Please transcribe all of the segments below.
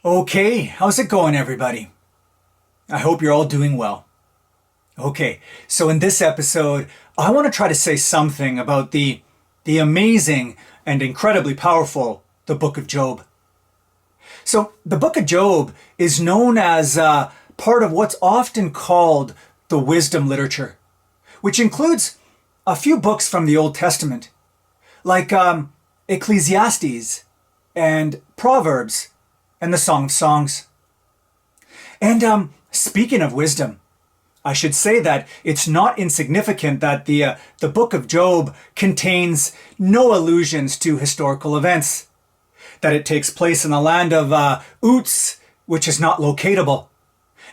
Okay, how's it going, everybody? I hope you're all doing well. Okay, so in this episode, I want to try to say something about the amazing and incredibly powerful the book of Job. So, the book of Job is known as part of what's often called the wisdom literature, which includes a few books from the Old Testament, like Ecclesiastes and Proverbs and the Song of Songs. And speaking of wisdom, I should say that it's not insignificant that the book of Job contains no allusions to historical events, that it takes place in the land of Uz, which is not locatable,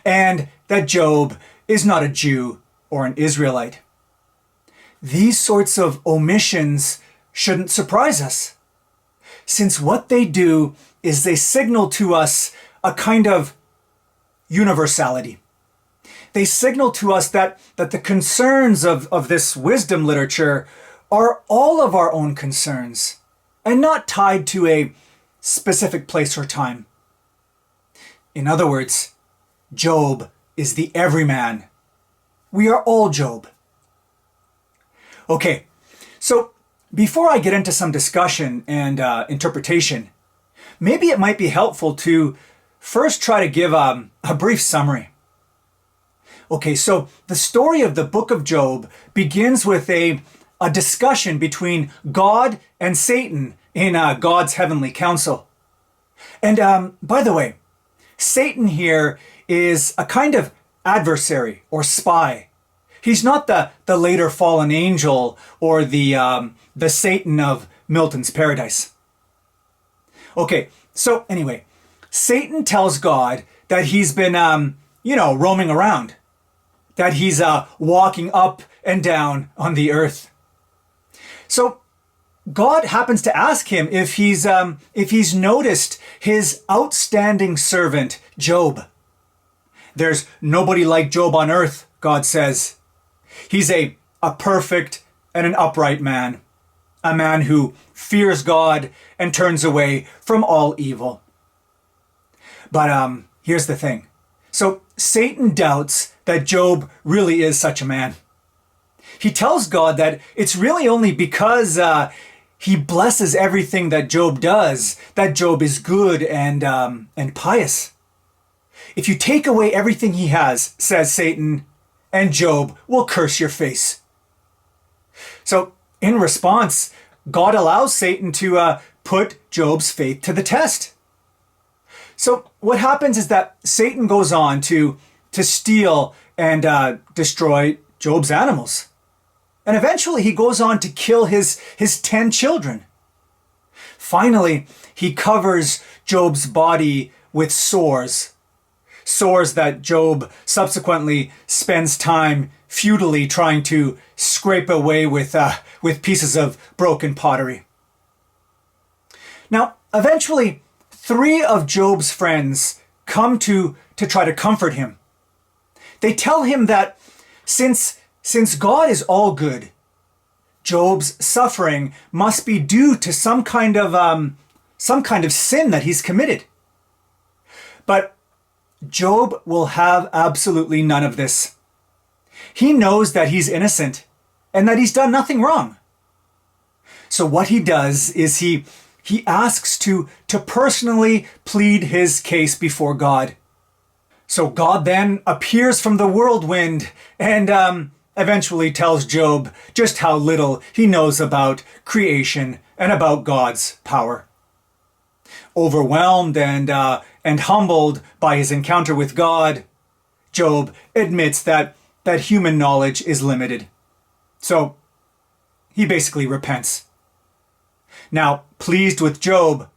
and that Job is not a Jew or an Israelite. These sorts of omissions shouldn't surprise us, since what they do is they signal to us a kind of universality. They signal to us that the concerns of this wisdom literature are all of our own concerns and not tied to a specific place or time. In other words, Job is the everyman. We are all Job. Okay, so before I get into some discussion and interpretation, maybe it might be helpful to first try to give a brief summary. Okay, so the story of the book of Job begins with a discussion between God and Satan in God's heavenly council. And by the way, Satan here is a kind of adversary or spy. He's not the later fallen angel or the Satan of Milton's Paradise. Okay, so anyway, Satan tells God that he's been, roaming around, that he's walking up and down on the earth. So God happens to ask him if he's noticed his outstanding servant, Job. There's nobody like Job on earth, God says. He's a perfect and an upright man, a man who fears God and turns away from all evil. But here's the thing. So Satan doubts that Job really is such a man. He tells God that it's really only because he blesses everything that Job does that Job is good and pious. If you take away everything he has, says Satan, and Job will curse your face. So in response, God allows Satan to put Job's faith to the test. So what happens is that Satan goes on to steal and destroy Job's animals. And eventually he goes on to kill his 10 children. Finally, he covers Job's body with sores that Job subsequently spends time futilely trying to scrape away with pieces of broken pottery. Now, eventually, 3 of Job's friends come to try to comfort him. They tell him that since God is all good, Job's suffering must be due to some kind of sin that he's committed. But Job will have absolutely none of this. He knows that he's innocent and that he's done nothing wrong. So what he does is he asks to personally plead his case before God. So God then appears from the whirlwind and eventually tells Job just how little he knows about creation and about God's power. Overwhelmed and humbled by his encounter with God, Job admits that human knowledge is limited. So he basically repents. Now, pleased with Job,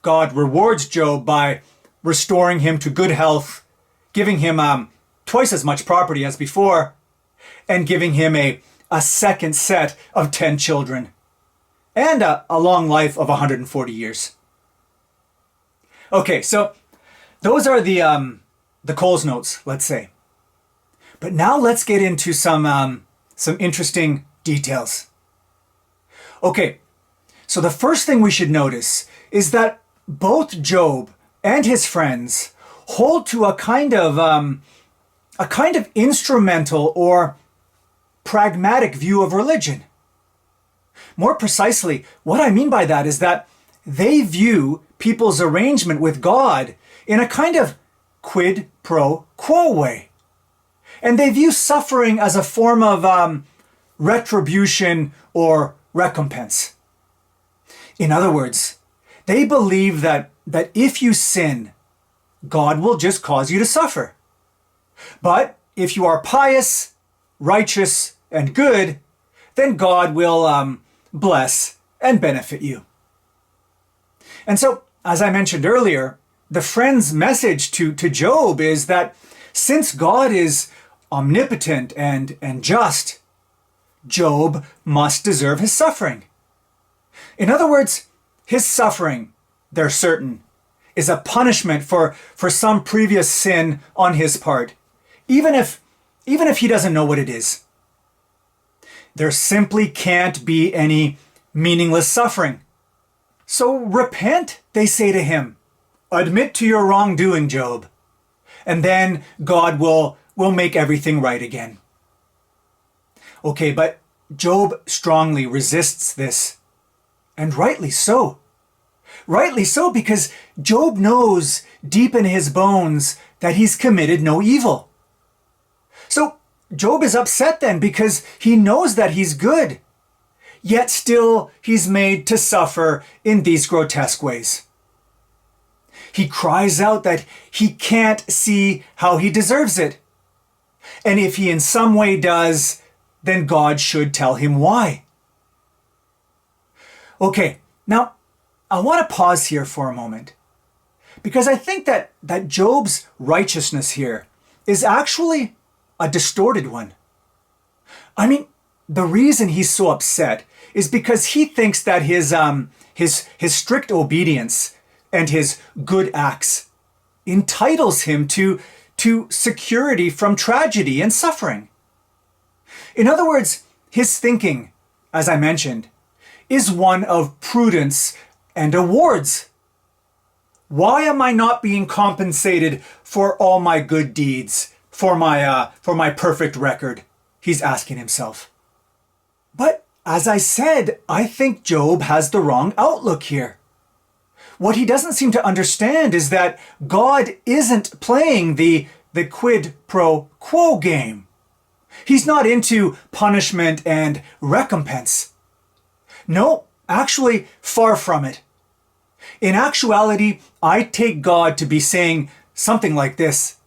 God rewards Job by restoring him to good health, giving him twice as much property as before, and giving him a second set of 10 children, and a long life of 140 years. Okay, so those are the Coles notes, let's say. But now let's get into some interesting details. Okay, so the first thing we should notice is that both Job and his friends hold to a kind of instrumental or pragmatic view of religion. More precisely, what I mean by that is that they view people's arrangement with God in a kind of quid pro quo way. And they view suffering as a form of retribution or recompense. In other words, they believe that if you sin, God will just cause you to suffer. But if you are pious, righteous, and good, then God will bless and benefit you. And so, as I mentioned earlier, the friend's message to Job is that since God is omnipotent and just, Job must deserve his suffering. In other words, his suffering, they're certain, is a punishment for some previous sin on his part, even if he doesn't know what it is. There simply can't be any meaningless suffering. So repent, they say to him. Admit to your wrongdoing, Job, and then God will make everything right again. Okay, but Job strongly resists this, and rightly so. Rightly so, because Job knows deep in his bones that he's committed no evil. So Job is upset then because he knows that he's good, yet still he's made to suffer in these grotesque ways. He cries out that he can't see how he deserves it. And if he in some way does, then God should tell him why. Okay, now I want to pause here for a moment, because I think that Job's righteousness here is actually a distorted one. I mean, the reason he's so upset is because he thinks that his strict obedience and his good acts entitles him to security from tragedy and suffering. In other words, his thinking, as I mentioned, is one of prudence and awards. Why am I not being compensated for all my good deeds, for my perfect record? He's asking himself. But as I said, I think Job has the wrong outlook here. What he doesn't seem to understand is that God isn't playing the quid pro quo game. He's not into punishment and recompense. No, actually, far from it. In actuality, I take God to be saying something like this.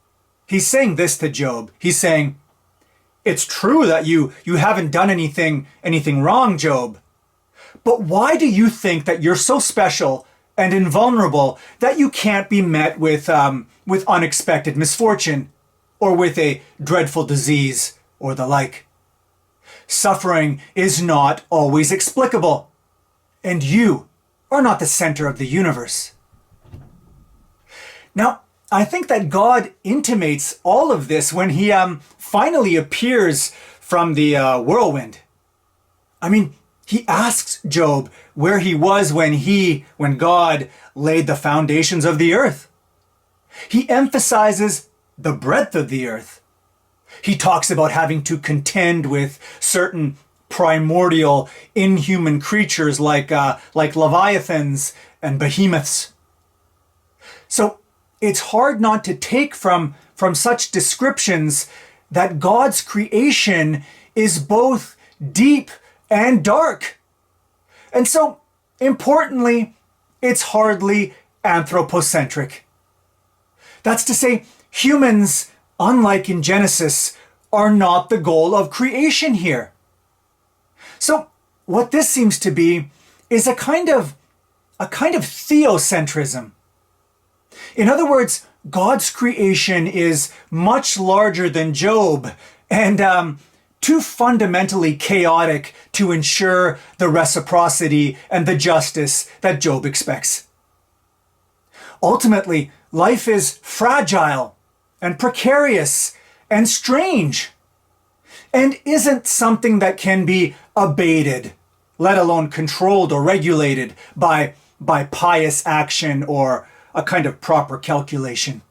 He's saying this to Job. He's saying, it's true that you haven't done anything wrong, Job. But why do you think that you're so special and invulnerable that you can't be met with unexpected misfortune or with a dreadful disease or the like? Suffering is not always explicable, and you are not the center of the universe. Now, I think that God intimates all of this when he finally appears from the whirlwind. I mean, he asks Job where he was when God laid the foundations of the earth. He emphasizes the breadth of the earth. He talks about having to contend with certain primordial inhuman creatures like leviathans and behemoths. So it's hard not to take from such descriptions that God's creation is both deep and dark. And so, importantly, it's hardly anthropocentric. That's to say, humans, unlike in Genesis, are not the goal of creation here. So, what this seems to be is a kind of theocentrism. In other words, God's creation is much larger than Job and too fundamentally chaotic to ensure the reciprocity and the justice that Job expects. Ultimately, life is fragile and precarious and strange and isn't something that can be abated, let alone controlled or regulated by pious action or a kind of proper calculation.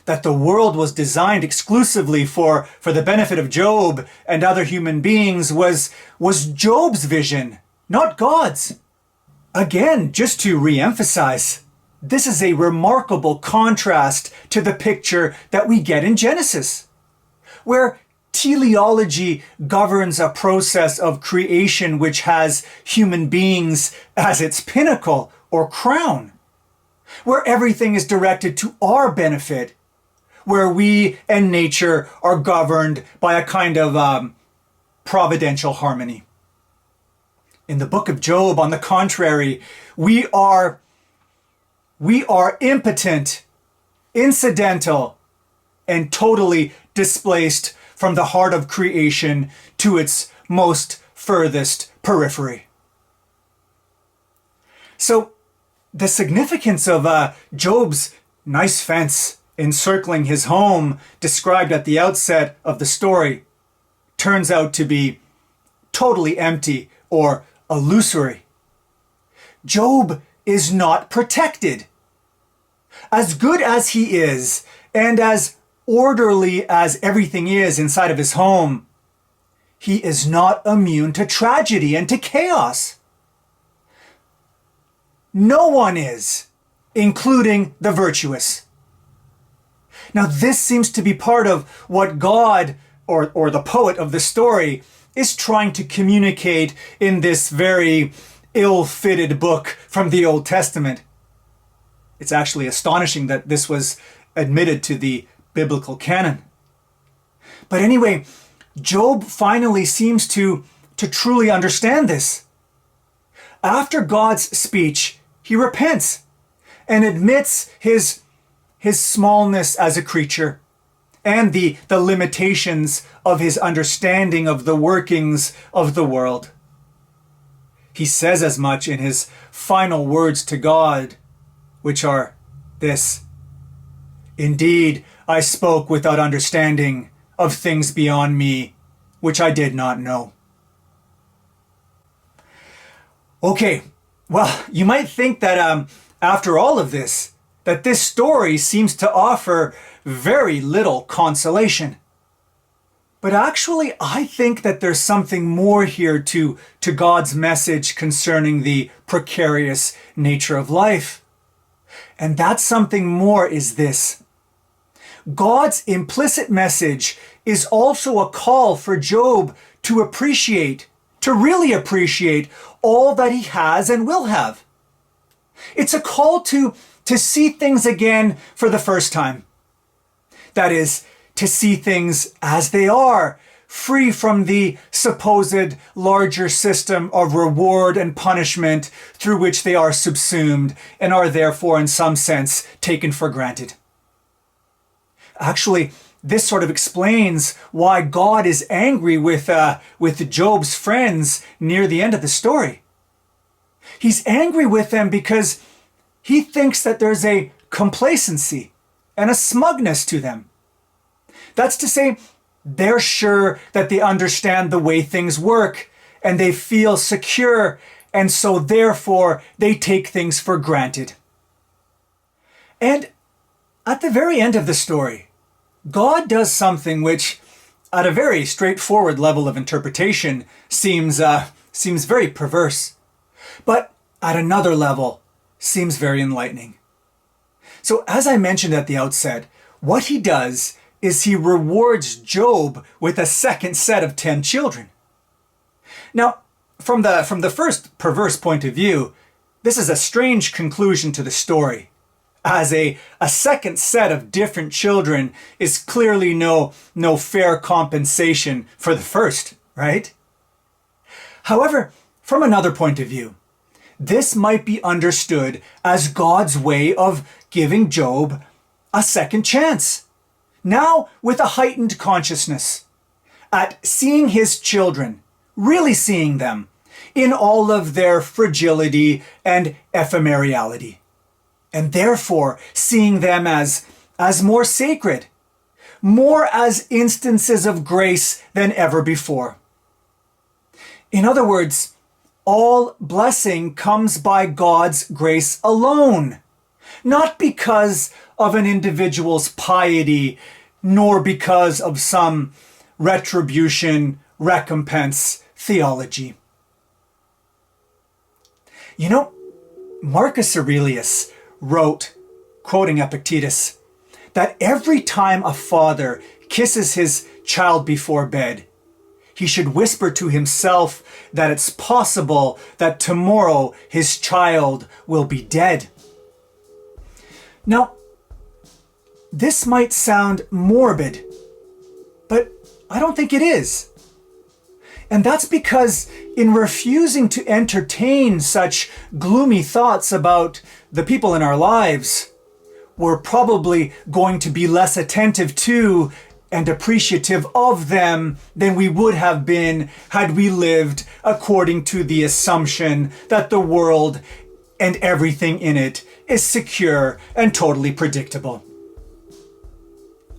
That the world was designed exclusively for the benefit of Job and other human beings was Job's vision, not God's. Again, just to re-emphasize, this is a remarkable contrast to the picture that we get in Genesis, where teleology governs a process of creation which has human beings as its pinnacle or crown, where everything is directed to our benefit, where we and nature are governed by a kind of providential harmony. In the book of Job, on the contrary, we are impotent, incidental, and totally displaced from the heart of creation to its most furthest periphery. So, the significance of Job's nice fence encircling his home, described at the outset of the story, turns out to be totally empty or illusory. Job is not protected. As good as he is, and as orderly as everything is inside of his home, he is not immune to tragedy and to chaos. No one is, including the virtuous. Now, this seems to be part of what God, or the poet of the story, is trying to communicate in this very ill-fitted book from the Old Testament. It's actually astonishing that this was admitted to the biblical canon. But anyway, Job finally seems to truly understand this. After God's speech, he repents and admits his smallness as a creature and the limitations of his understanding of the workings of the world. He says as much in his final words to God, which are this: "Indeed, I spoke without understanding of things beyond me, which I did not know." Okay, well, you might think that after all of this, that this story seems to offer very little consolation. But actually, I think that there's something more here to God's message concerning the precarious nature of life. And that something more is this: God's implicit message is also a call for Job to really appreciate all that he has and will have. It's a call to see things again for the first time. That is, to see things as they are, free from the supposed larger system of reward and punishment through which they are subsumed and are therefore in some sense taken for granted. Actually, this sort of explains why God is angry with Job's friends near the end of the story. He's angry with them because he thinks that there's a complacency and a smugness to them. That's to say, they're sure that they understand the way things work and they feel secure, and so therefore they take things for granted. And at the very end of the story, God does something which, at a very straightforward level of interpretation, seems very perverse, but at another level seems very enlightening. So as I mentioned at the outset, what he does is he rewards Job with a second set of 10 children. Now, from the first perverse point of view, this is a strange conclusion to the story, as a second set of different children is clearly no fair compensation for the first, right? However, from another point of view, this might be understood as God's way of giving Job a second chance, now with a heightened consciousness, at seeing his children, really seeing them in all of their fragility and ephemerality, and therefore seeing them as more sacred, more as instances of grace than ever before. In other words, all blessing comes by God's grace alone, not because of an individual's piety, nor because of some retribution, recompense theology. You know, Marcus Aurelius wrote, quoting Epictetus, that every time a father kisses his child before bed, he should whisper to himself that it's possible that tomorrow his child will be dead. Now, this might sound morbid, but I don't think it is. And that's because in refusing to entertain such gloomy thoughts about the people in our lives, we're probably going to be less attentive to and appreciative of them than we would have been had we lived according to the assumption that the world and everything in it is secure and totally predictable.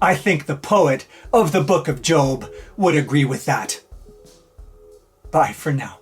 I think the poet of the book of Job would agree with that. Bye for now.